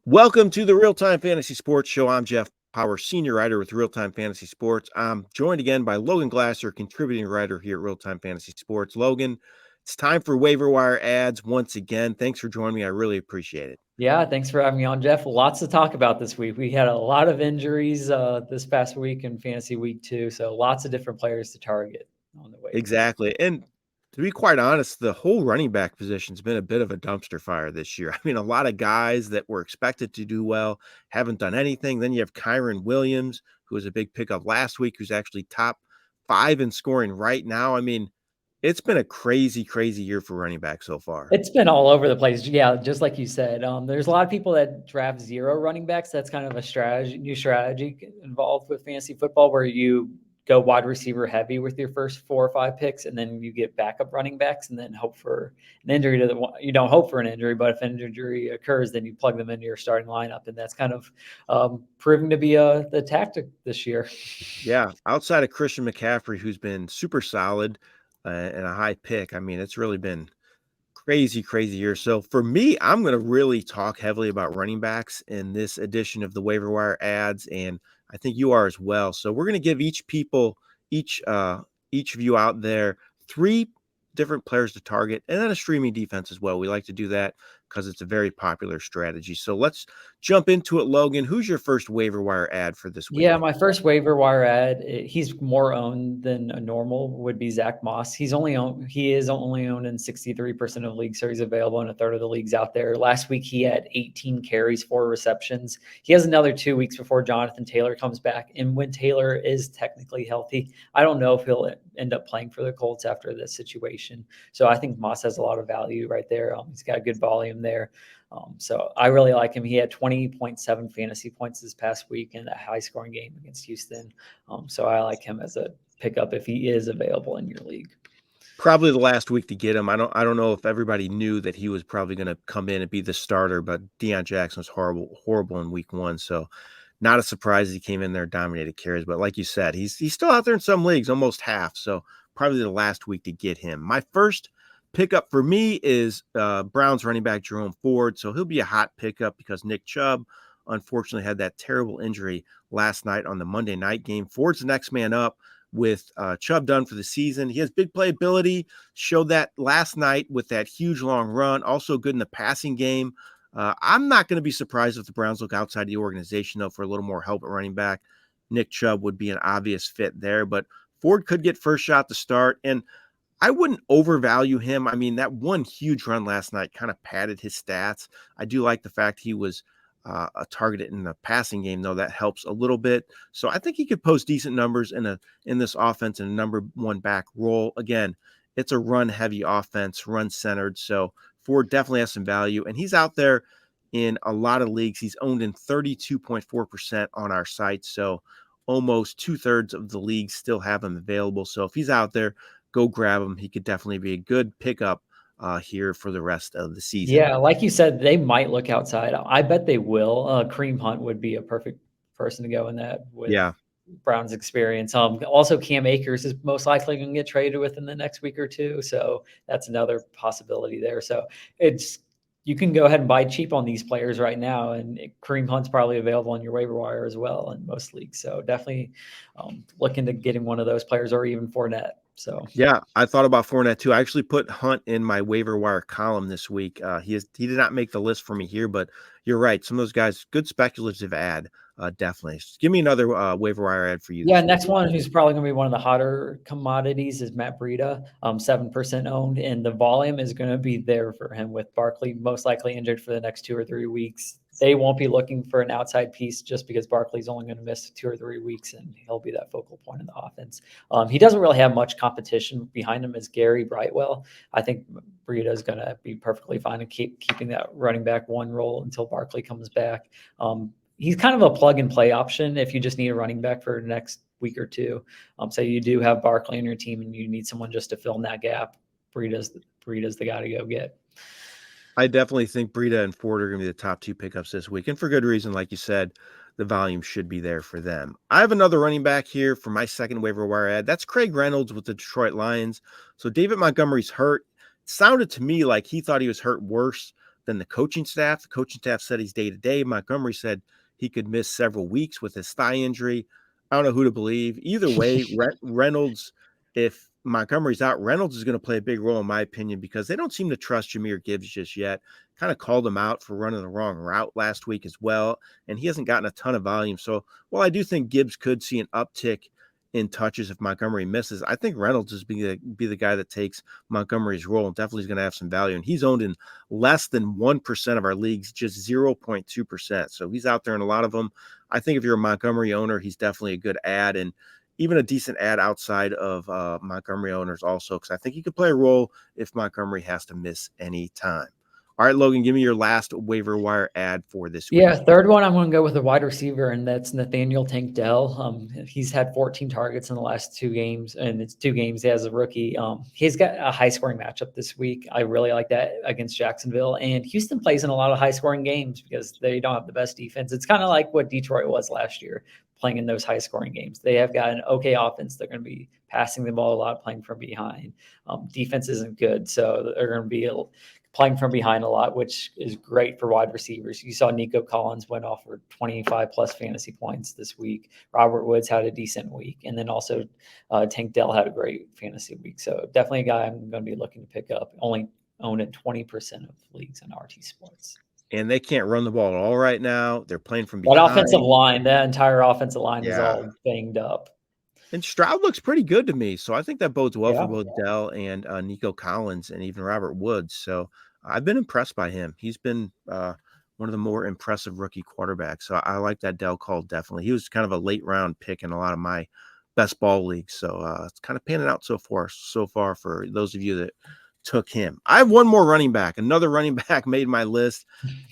Welcome to the RealTime Fantasy Sports Show. I'm Jeff Paur, senior writer with RealTime Fantasy Sports. I'm joined again by Logan Glaser, contributing writer here at RealTime Fantasy Sports. Logan, it's time for waiver wire ads once again. Thanks for joining me. I really appreciate it. Yeah, thanks for having me on, Jeff. Lots to talk about this week. We had a lot of injuries this past week in fantasy week 2, so lots of different players to target on the waivers. Exactly. And to be quite honest, the whole running back position's been a bit of a dumpster fire this year. I mean, a lot of guys that were expected to do well haven't done anything. Then you have Kyron Williams, who was a big pickup last week, who's actually top 5 in scoring right now. I mean, it's been a crazy, crazy year for running back so far. It's been all over the place. Yeah, just like you said. There's a lot of people that draft 0 running backs. That's kind of a new strategy involved with fantasy football, where you go wide receiver heavy with your first 4 or 5 picks, and then you get backup running backs, and then hope for an injury to the. You don't hope for an injury, but if an injury occurs, then you plug them into your starting lineup, and that's kind of proving to be the tactic this year. Yeah, outside of Christian McCaffrey, who's been super solid and a high pick, I mean, it's really been crazy, crazy year. So for me, I'm going to really talk heavily about running backs in this edition of the waiver wire ads, and I think you are as well. So we're going to give each each of you out there 3 different players to target, and then a streaming defense as well. We like to do that because it's a very popular strategy. So let's jump into it, Logan. Who's your first waiver wire ad for this week? Yeah, my first waiver wire ad, he's more owned than a normal would be Zack Moss. He is only owned in 63% of leagues, so he's available in a third of the leagues out there. Last week he had 18 carries, 4 receptions. He has another 2 weeks before Jonathan Taylor comes back, and when Taylor is technically healthy, I don't know if he'll end up playing for the Colts after this situation. So I think Moss has a lot of value right there. He's got good volume there. So I really like him. He had 20.7 fantasy points this past week in a high scoring game against Houston. So I like him as a pickup if he is available in your league. Probably the last week to get him. I don't know if everybody knew that he was probably going to come in and be the starter, but Deion Jackson was horrible in week 1. So not a surprise he came in there, dominated carries. But like you said, he's still out there in some leagues, almost half. So probably the last week to get him. My first pickup for me is Browns running back Jerome Ford. So he'll be a hot pickup because Nick Chubb unfortunately had that terrible injury last night on the Monday night game. Ford's the next man up with Chubb done for the season. He has big playability, showed that last night with that huge long run, also good in the passing game. I'm not going to be surprised if the Browns look outside the organization, though, for a little more help at running back. Nick Chubb would be an obvious fit there, but Ford could get first shot to start, and I wouldn't overvalue him. I mean, that one huge run last night kind of padded his stats. I do like the fact he was a target in the passing game, though. That helps a little bit. So I think he could post decent numbers in this offense in a number 1 back role. Again, it's a run-heavy offense, run-centered. So Ford definitely has some value, and he's out there in a lot of leagues. He's owned in 32.4% on our site. So almost 2/3 of the leagues still have him available. So if he's out there, go grab him. He could definitely be a good pickup here for the rest of the season. Yeah, like you said, they might look outside. I bet they will. Kareem Hunt would be a perfect person to go in that with Yeah. Brown's experience. Also, Cam Akers is most likely going to get traded within the next week or 2, so that's another possibility there. So you can go ahead and buy cheap on these players right now, and Kareem Hunt's probably available on your waiver wire as well in most leagues. So definitely look into getting one of those players, or even Fournette. So Yeah, I thought about Fournette too. I actually put Hunt in my waiver wire column this week. He did not make the list for me here, but you're right. Some of those guys, good speculative ad, definitely. Just give me another waiver wire ad for you yeah, this week. next one who's probably going to be one of the hotter commodities is Matt Breida, 7% owned, and the volume is going to be there for him with Barkley most likely injured for the next 2 or 3 weeks. They won't be looking for an outside piece just because Barkley's only going to miss 2 or 3 weeks, and he'll be that focal point in the offense. He doesn't really have much competition behind him as Gary Brightwell. I think Breida is going to be perfectly fine and keeping that running back 1 role until Barkley comes back. He's kind of a plug and play option if you just need a running back for the next week or 2. So you do have Barkley on your team and you need someone just to fill in that gap. Breida's the guy to go get. I definitely think Breida and Ford are going to be the top 2 pickups this week, and for good reason. Like you said, the volume should be there for them. I have another running back here for my second waiver wire ad. That's Craig Reynolds with the Detroit Lions. So David Montgomery's hurt. It sounded to me like he thought he was hurt worse than the coaching staff. The coaching staff said he's day-to-day. Montgomery said he could miss several weeks with his thigh injury. I don't know who to believe. Either way, Reynolds, if Montgomery's out, Reynolds is going to play a big role, in my opinion, because they don't seem to trust Jahmyr Gibbs just yet. Kind of called him out for running the wrong route last week as well, and he hasn't gotten a ton of volume. So while I do think Gibbs could see an uptick in touches if Montgomery misses, I think Reynolds is be the guy that takes Montgomery's role and definitely is going to have some value. And he's owned in less than 1% of our leagues, just 0.2%. So he's out there in a lot of them. I think if you're a Montgomery owner, he's definitely a good ad, and even a decent ad outside of Montgomery owners also, because I think he could play a role if Montgomery has to miss any time. All right, Logan, give me your last waiver wire ad for this week. Yeah, third one, I'm going to go with a wide receiver, and that's Nathaniel Tank Dell. He's had 14 targets in the last 2 games, and it's 2 games as a rookie. He's got a high-scoring matchup this week. I really like that against Jacksonville. And Houston plays in a lot of high-scoring games because they don't have the best defense. It's kind of like what Detroit was last year, playing in those high-scoring games. They have got an okay offense. They're going to be passing the ball a lot, playing from behind. Defense isn't good, so they're going to be playing from behind a lot, which is great for wide receivers. You saw Nico Collins went off for 25-plus fantasy points this week. Robert Woods had a decent week. And then also Tank Dell had a great fantasy week. So definitely a guy I'm going to be looking to pick up. Only owned in 20% of leagues in RT Sports. And they can't run the ball at all right now. They're playing from That behind. offensive line, that entire offensive line is all banged up. And Stroud looks pretty good to me. So I think that bodes well for both Dell and Nico Collins and even Robert Woods. So I've been impressed by him. He's been one of the more impressive rookie quarterbacks. So I like that Dell call, definitely. He was kind of a late round pick in a lot of my best ball leagues. So it's kind of panning out so far for those of you that took him. I have one more running back. Another running back made my list,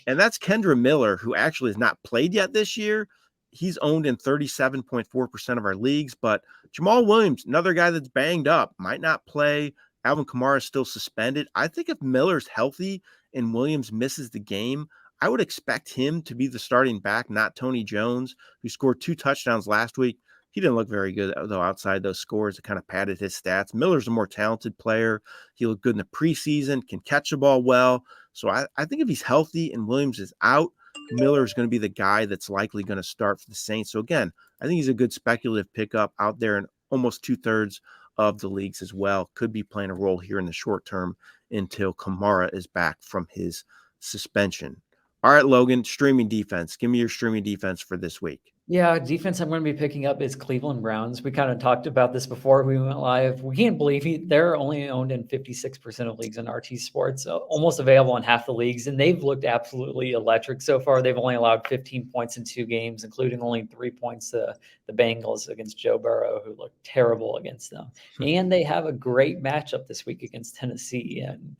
and that's Kendra Miller, who actually has not played yet this year. He's owned in 37.4% of our leagues, but Jamal Williams, another guy that's banged up, might not play. Alvin Kamara is still suspended. I think if Miller's healthy and Williams misses the game, I would expect him to be the starting back, not Tony Jones, who scored 2 touchdowns last week. He didn't look very good, though, outside those scores. It kind of padded his stats. Miller's a more talented player. He looked good in the preseason, can catch the ball well. So I think if he's healthy and Williams is out, Miller is going to be the guy that's likely going to start for the Saints. So again, I think he's a good speculative pickup out there in almost 2/3 of the leagues as well. Could be playing a role here in the short term until Kamara is back from his suspension. All right, Logan, streaming defense. Give me your streaming defense for this week. Yeah, defense I'm going to be picking up is Cleveland Browns. We kind of talked about this before we went live. We can't believe they're only owned in 56% of leagues in RT Sports, so almost available in half the leagues, and they've looked absolutely electric so far. They've only allowed 15 points in 2 games, including only 3 points to the Bengals against Joe Burrow, who looked terrible against them. And they have a great matchup this week against Tennessee and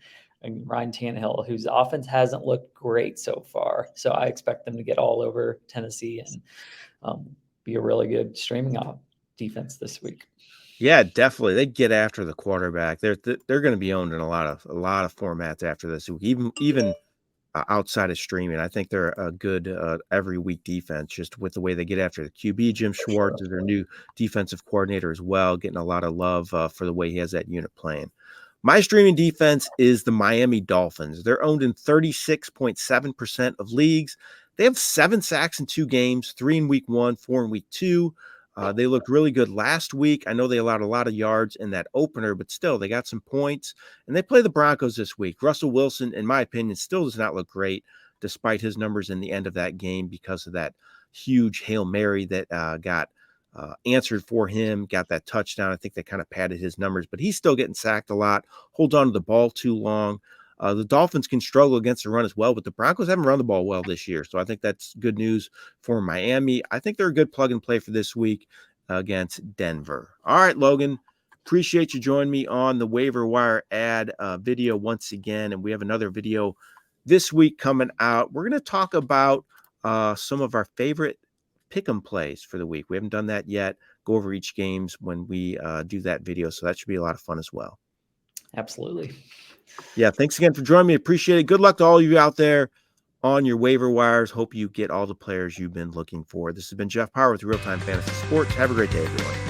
Ryan Tannehill, whose offense hasn't looked great so far. So I expect them to get all over Tennessee and be a really good streaming defense this week. Yeah, definitely. They get after the quarterback. They're going to be owned in a lot of formats after this week, even outside of streaming. I think they're a good every week defense, just with the way they get after the QB. Jim Schwartz is their new defensive coordinator as well, getting a lot of love for the way he has that unit playing. My streaming defense is the Miami Dolphins. They're owned in 36.7% of leagues. They have 7 sacks in 2 games, 3 in week 1, 4 in week 2. They looked really good last week. I know they allowed a lot of yards in that opener, but still, they got some points. And they play the Broncos this week. Russell Wilson, in my opinion, still does not look great, despite his numbers in the end of that game because of that huge Hail Mary that got answered for him, got that touchdown. I think they kind of padded his numbers, but he's still getting sacked a lot, holds on to the ball too long. The Dolphins can struggle against the run as well, but the Broncos haven't run the ball well this year. So I think that's good news for Miami. I think they're a good plug and play for this week against Denver. All right, Logan, appreciate you joining me on the waiver wire ad video once again. And we have another video this week coming out. We're going to talk about some of our favorite pick'em plays for the week. We haven't done that yet. Go over each games when we do that video. So that should be a lot of fun as well. Absolutely. Yeah, thanks again for joining me. Appreciate it. Good luck to all of you out there on your waiver wires. Hope you get all the players you've been looking for. This has been Jeff Paur with RealTime Fantasy Sports. Have a great day, everyone.